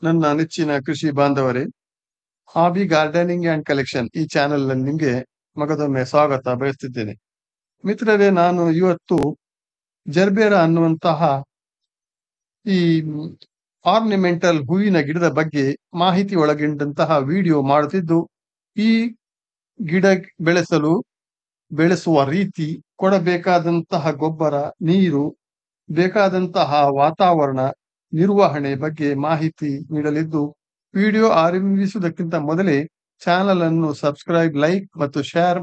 ನನ್ನ ನೆಚ್ಚಿನ ಕೃಷಿ ಬಾಂಧವರೇ, ಹಾಬಿ ಗಾರ್ಡನಿಂಗ್ ಅಂಡ್ ಕಲೆಕ್ಷನ್ ಈ ಚಾನೆಲ್ ನಲ್ಲಿ ನಿಮ್ಗೆ ಮಗದೊಮ್ಮೆ ಸ್ವಾಗತ ಬಯಸ್ತಿದ್ದೇನೆ. ಮಿತ್ರರೇ, ನಾನು ಇವತ್ತು ಜರ್ಬೇರಾ ಅನ್ನುವಂತಹ ಈ ಆರ್ನಿಮೆಂಟಲ್ ಹೂವಿನ ಗಿಡದ ಬಗ್ಗೆ ಮಾಹಿತಿ ಒಳಗೊಂಡಂತಹ ವಿಡಿಯೋ ಮಾಡುತ್ತಿದ್ದು, ಈ ಗಿಡ ಬೆಳೆಸುವ ರೀತಿ, ಕೊಡಬೇಕಾದಂತಹ ಗೊಬ್ಬರ, ನೀರು, ಬೇಕಾದಂತಹ ವಾತಾವರಣ ನಿರ್ವಹಣೆ ಬಗ್ಗೆ ಮಾಹಿತಿ ನೀಡಲಿದ್ದು, ವಿಡಿಯೋ ಆರಂಭಿಸುವುದಕ್ಕಿಂತ ಮೊದಲೇ ಚಾನಲ್ ಅನ್ನು ಸಬ್ಸ್ಕ್ರೈಬ್, ಲೈಕ್ ಮತ್ತು ಶೇರ್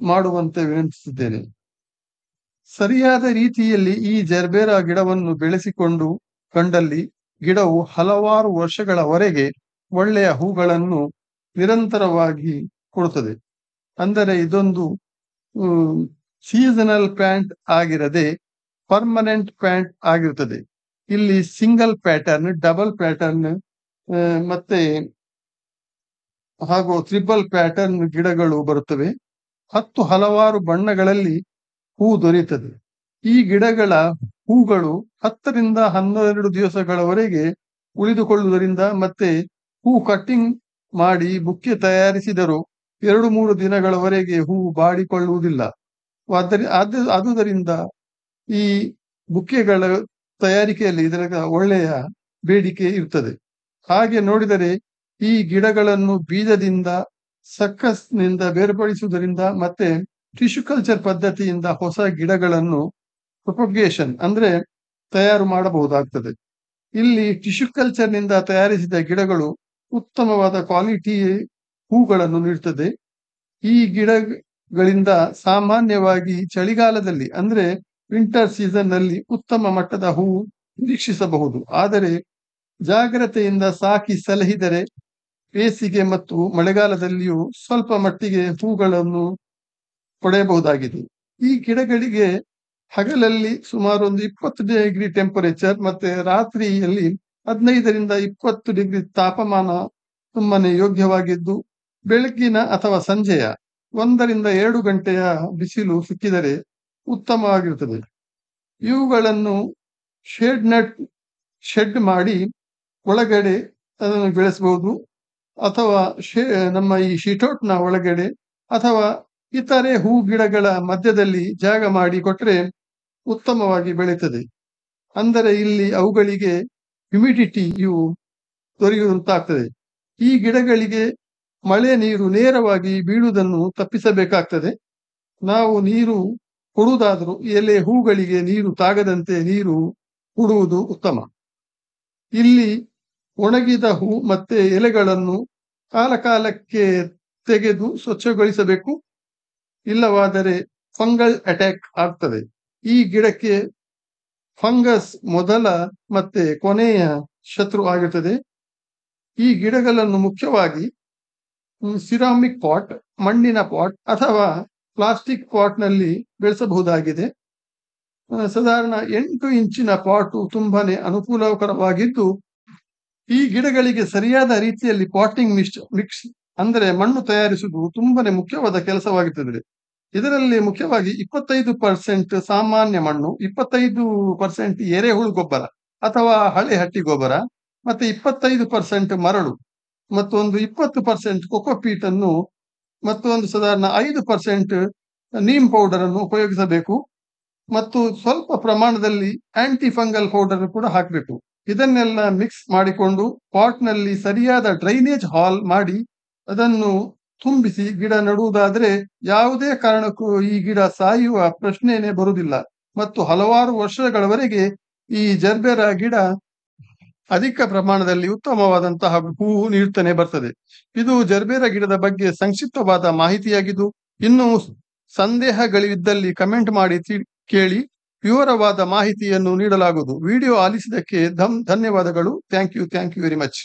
ಮಾಡುವಂತೆ ವಿನಂತಿಸಿದ್ದೇನೆ. ಸರಿಯಾದ ರೀತಿಯಲ್ಲಿ ಈ ಜರ್ಬೇರಾ ಗಿಡವನ್ನು ಬೆಳೆಸಿಕೊಂಡು ಕಂಡಲ್ಲಿ ಗಿಡವು ಹಲವಾರು ವರ್ಷಗಳವರೆಗೆ ಒಳ್ಳೆಯ ಹೂಗಳನ್ನು ನಿರಂತರವಾಗಿ ಕೊಡುತ್ತದೆ. ಅಂದರೆ ಇದೊಂದು ಸೀಸನಲ್ ಪ್ಲಾಂಟ್ ಆಗಿರದೆ ಪರ್ಮನೆಂಟ್ ಪ್ಲಾಂಟ್ ಆಗಿರುತ್ತದೆ. ಇಲ್ಲಿ ಸಿಂಗಲ್ ಪ್ಯಾಟರ್ನ್, ಡಬಲ್ ಪ್ಯಾಟರ್ನ್ ಮತ್ತೆ ಹಾಗೂ ಟ್ರಿಪಲ್ ಪ್ಯಾಟರ್ನ್ ಗಿಡಗಳು ಬರುತ್ತವೆ. ಹಲವಾರು ಬಣ್ಣಗಳಲ್ಲಿ ಹೂ ದೊರೆಯುತ್ತದೆ. ಈ ಗಿಡಗಳ ಹೂಗಳು 10 ರಿಂದ 12 ದಿವಸಗಳವರೆಗೆ ಉಳಿದುಕೊಳ್ಳುವುದರಿಂದ ಮತ್ತೆ ಹೂ ಕಟ್ಟಿಂಗ್ ಮಾಡಿ ಬುಕ್ಕೆ ತಯಾರಿಸಿದರೂ 2-3 ದಿನಗಳವರೆಗೆ ಹೂ ಬಾಡಿಕೊಳ್ಳುವುದಿಲ್ಲ. ಆದುದರಿಂದ ಈ ಬುಕ್ಕೆಗಳ ತಯಾರಿಕೆಯಲ್ಲಿ ಇದರ ಒಳ್ಳೆಯ ಬೇಡಿಕೆ ಇರುತ್ತದೆ. ಹಾಗೆ ನೋಡಿದರೆ ಈ ಗಿಡಗಳನ್ನು ಬೀಜದಿಂದ, ಸಕ್ಕಸ್ನಿಂದ ಬೇರ್ಪಡಿಸುವುದರಿಂದ ಮತ್ತೆ ಟಿಶ್ಯೂ ಕಲ್ಚರ್ ಪದ್ಧತಿಯಿಂದ ಹೊಸ ಗಿಡಗಳನ್ನು ಪ್ರೊಪಗೇಷನ್ ಅಂದ್ರೆ ತಯಾರು ಮಾಡಬಹುದಾಗ್ತದೆ. ಇಲ್ಲಿ ಟಿಶ್ಯೂ ಕಲ್ಚರ್ ನಿಂದ ತಯಾರಿಸಿದ ಗಿಡಗಳು ಉತ್ತಮವಾದ ಕ್ವಾಲಿಟಿ ಹೂಗಳನ್ನು ನೀಡುತ್ತದೆ. ಈ ಗಿಡಗಳಿಂದ ಸಾಮಾನ್ಯವಾಗಿ ಚಳಿಗಾಲದಲ್ಲಿ ಅಂದ್ರೆ ವಿಂಟರ್ ಸೀಸನ್ ನಲ್ಲಿ ಉತ್ತಮ ಮಟ್ಟದ ಹೂ ನಿರೀಕ್ಷಿಸಬಹುದು. ಆದರೆ ಜಾಗ್ರತೆಯಿಂದ ಸಾಕಿ ಸಲಹಿದರೆ ಬೇಸಿಗೆ ಮತ್ತು ಮಳೆಗಾಲದಲ್ಲಿಯೂ ಸ್ವಲ್ಪ ಮಟ್ಟಿಗೆ ಹೂಗಳನ್ನು ಪಡೆಯಬಹುದಾಗಿದೆ. ಈ ಗಿಡಗಳಿಗೆ ಹಗಲಲ್ಲಿ ಸುಮಾರು 20 ಡಿಗ್ರಿ ಟೆಂಪರೇಚರ್ ಮತ್ತೆ ರಾತ್ರಿಯಲ್ಲಿ 15 ರಿಂದ 20 ಡಿಗ್ರಿ ತಾಪಮಾನ ತುಂಬಾನೇ ಯೋಗ್ಯವಾಗಿದ್ದು, ಬೆಳಗ್ಗಿನ ಅಥವಾ ಸಂಜೆಯ 1 ರಿಂದ 2 ಗಂಟೆಯ ಬಿಸಿಲು ಸಿಕ್ಕಿದರೆ ಉತ್ತಮವಾಗಿರುತ್ತದೆ. ಇವುಗಳನ್ನು ಶೆಡ್ ಮಾಡಿ ಒಳಗಡೆ ಅದನ್ನು ಬೆಳೆಸಬಹುದು, ಅಥವಾ ನಮ್ಮ ಈ ಶೀಟೌಟ್ನ ಒಳಗಡೆ ಅಥವಾ ಇತರೆ ಹೂ ಗಿಡಗಳ ಮಧ್ಯದಲ್ಲಿ ಜಾಗ ಮಾಡಿ ಕೊಟ್ರೆ ಉತ್ತಮವಾಗಿ ಬೆಳೀತದೆ. ಅಂದರೆ ಇಲ್ಲಿ ಅವುಗಳಿಗೆ ಹ್ಯುಮಿಡಿಟಿಯು ದೊರೆಯುವಂತಾಗ್ತದೆ. ಈ ಗಿಡಗಳಿಗೆ ಮಳೆ ನೀರು ನೇರವಾಗಿ ಬೀಳುವುದನ್ನು ತಪ್ಪಿಸಬೇಕಾಗ್ತದೆ. ನಾವು ನೀರು ಕೊಡುವುದಾದರೂ ಹೂಗಳಿಗೆ ನೀರು ತಾಗದಂತೆ ನೀರು ಕೊಡುವುದು ಉತ್ತಮ. ಇಲ್ಲಿ ಒಣಗಿದ ಹೂ ಮತ್ತೆ ಎಲೆಗಳನ್ನು ಕಾಲಕ್ಕೆ ತೆಗೆದು ಸ್ವಚ್ಛಗೊಳಿಸಬೇಕು. ಇಲ್ಲವಾದರೆ ಫಂಗಲ್ ಅಟ್ಯಾಕ್ ಆಗ್ತದೆ. ಈ ಗಿಡಕ್ಕೆ ಫಂಗಸ್ ಮೊದಲ ಮತ್ತೆ ಕೊನೆಯ ಶತ್ರು ಆಗಿರ್ತದೆ. ಈ ಗಿಡಗಳನ್ನು ಮುಖ್ಯವಾಗಿ ಸಿರಾಮಿಕ್ ಪಾಟ್, ಮಣ್ಣಿನ ಪಾಟ್ ಅಥವಾ ಪ್ಲಾಸ್ಟಿಕ್ ಪಾಟ್ ನಲ್ಲಿ ಬೆಳೆಸಬಹುದಾಗಿದೆ. ಸಾಧಾರಣ 8 ಇಂಚಿನ ಪಾಟು ತುಂಬಾನೇ ಅನುಕೂಲಕರವಾಗಿದ್ದು, ಈ ಗಿಡಗಳಿಗೆ ಸರಿಯಾದ ರೀತಿಯಲ್ಲಿ ಪಾಟಿಂಗ್ ಮಿಕ್ಸ್ ಅಂದರೆ ಮಣ್ಣು ತಯಾರಿಸುವುದು ತುಂಬಾನೇ ಮುಖ್ಯವಾದ ಕೆಲಸವಾಗಿರುತ್ತದೆ. ಇದರಲ್ಲಿ ಮುಖ್ಯವಾಗಿ 25% ಸಾಮಾನ್ಯ ಮಣ್ಣು, 25% ಎರೆಹುಳು ಗೊಬ್ಬರ ಅಥವಾ ಹಳೆ ಹಟ್ಟಿ ಗೊಬ್ಬರ, ಮತ್ತೆ 25% ಮರಳು, ಮತ್ತೊಂದು 20% ಕೊಕೊಪೀಟ್ ಅನ್ನು, ಮತ್ತೊಂದು ಸಾಧಾರಣ 5% ನೀಮ್ ಪೌಡರ್ ಅನ್ನು ಉಪಯೋಗಿಸಬೇಕು. ಮತ್ತು ಸ್ವಲ್ಪ ಪ್ರಮಾಣದಲ್ಲಿ ಆಂಟಿ ಫಂಗಲ್ ಪೌಡರ್ ಕೂಡ ಹಾಕಬೇಕು. ಇದನ್ನೆಲ್ಲ ಮಿಕ್ಸ್ ಮಾಡಿಕೊಂಡು ಪಾಟ್ ನಲ್ಲಿ ಸರಿಯಾದ ಡ್ರೈನೇಜ್ ಹಾಲ್ ಮಾಡಿ ಅದನ್ನು ತುಂಬಿಸಿ ಗಿಡ ನೆಡುವುದಾದ್ರೆ ಯಾವುದೇ ಕಾರಣಕ್ಕೂ ಈ ಗಿಡ ಸಾಯುವ ಪ್ರಶ್ನೆನೇ ಬರುವುದಿಲ್ಲ. ಮತ್ತು ಹಲವಾರು ವರ್ಷಗಳವರೆಗೆ ಈ ಜರ್ಬೇರಾ ಗಿಡ ಅಧಿಕ ಪ್ರಮಾಣದಲ್ಲಿ ಉತ್ತಮವಾದಂತಹ ಹೂ ನೀಡುತ್ತಾನೆ ಬರ್ತದೆ. ಇದು ಜರ್ಬೇರಾ ಗಿಡದ ಬಗ್ಗೆ ಸಂಕ್ಷಿಪ್ತವಾದ ಮಾಹಿತಿಯಾಗಿದ್ದು, ಇನ್ನೂ ಸಂದೇಹಗಳಿದ್ದಲ್ಲಿ ಕಮೆಂಟ್ ಮಾಡಿ ಕೇಳಿ, ವಿವರವಾದ ಮಾಹಿತಿಯನ್ನು ನೀಡಲಾಗುವುದು. ವಿಡಿಯೋ ಆಲಿಸಿದ್ದಕ್ಕೆ ಧನ್ಯವಾದಗಳು. Thank you very much.